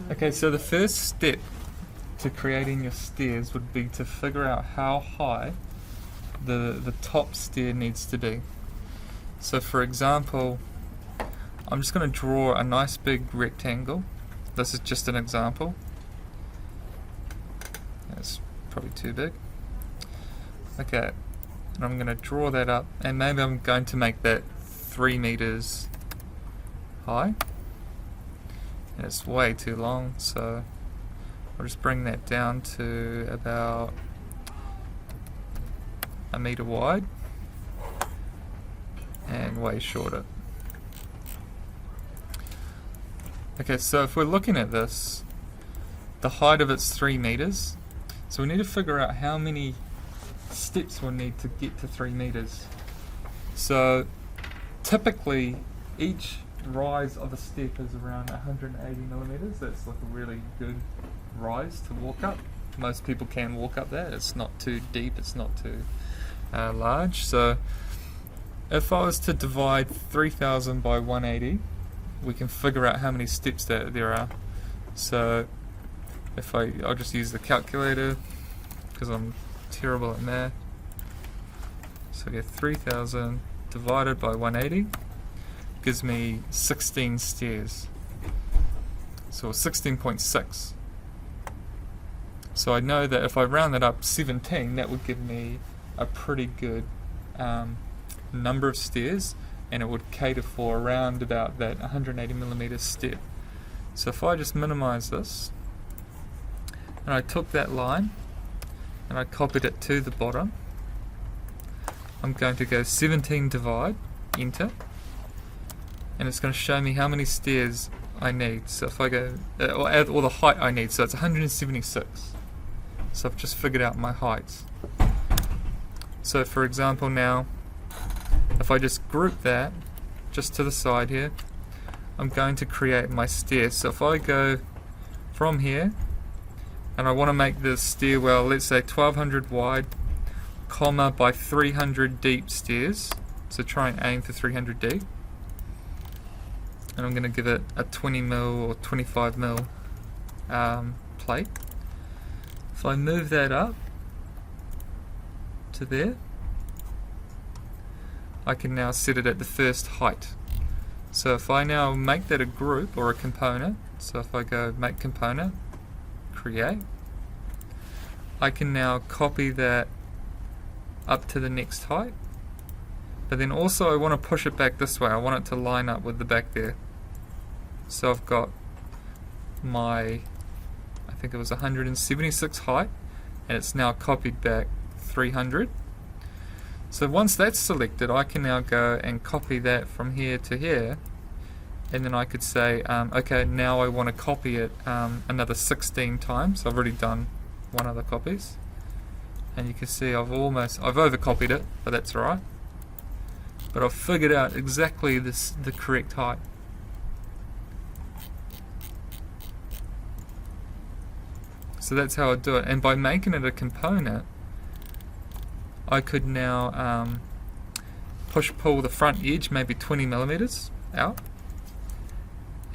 Okay, so the first step to creating your stairs would be to figure out how high the top stair needs to be. So for example, I'm just going to draw a nice big rectangle. This is just an example. That's probably too big. Okay, and I'm going to draw that up, and maybe I'm going to make that 3 meters high. And it's way too long, so I'll just bring that down to about 1 meter wide and way shorter. Okay, so if we're looking at this, the height of it's 3 meters, so we need to figure out how many steps we'll need to get to 3 meters. So typically each rise of a step is around 180 millimeters. That's like a really good rise to walk up. Most people can walk up that. It's not too deep, it's not too large. So if I was to divide 3000 by 180, we can figure out how many steps there are. So if I'll just use the calculator because I'm terrible at math. So I get 3000 divided by 180 gives me 16 stairs, so 16.6. So I know that if I round that up 17, that would give me a pretty good number of stairs, and it would cater for around about that 180 millimeter step. So if I just minimize this, and I took that line and I copied it to the bottom, I'm going to go 17 divide, enter, and it's going to show me how many stairs I need. So if I go, or the height I need, so it's 176. So I've just figured out my heights. So for example now, if I just group that just to the side here, I'm going to create my stairs. So if I go from here, and I want to make the stairwell, let's say 1200 wide, comma by 300 deep stairs, so try and aim for 300 deep. And I'm going to give it a 20 mil or 25 mil plate. If I move that up to there, I can now set it at the first height. So if I now make that a group or a component, so if I go make component, create, I can now copy that up to the next height, but then also I want to push it back this way. I want it to line up with the back there. So I've got my, I think it was 176 height, and it's now copied back 300. So once that's selected, I can now go and copy that from here to here, and then I could say, okay, now I want to copy it another 16 times. I've already done one other copies, and you can see I've overcopied it, but that's alright. But I've figured out exactly the correct height. So that's how I do it, and by making it a component, I could now pull the front edge maybe 20 millimeters out,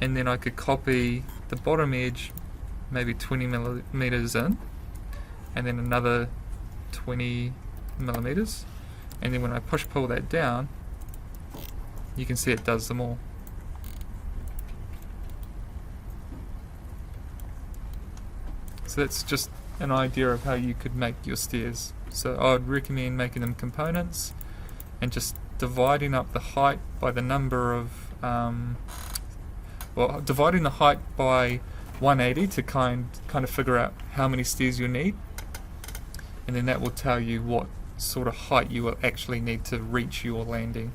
and then I could copy the bottom edge maybe 20 millimeters in, and then another 20 millimeters, and then when I pull that down, you can see it does them all. So that's just an idea of how you could make your stairs. So I would recommend making them components and just dividing up the height by the number of, dividing the height by 180 to kind of figure out how many stairs you need, and then that will tell you what sort of height you will actually need to reach your landing.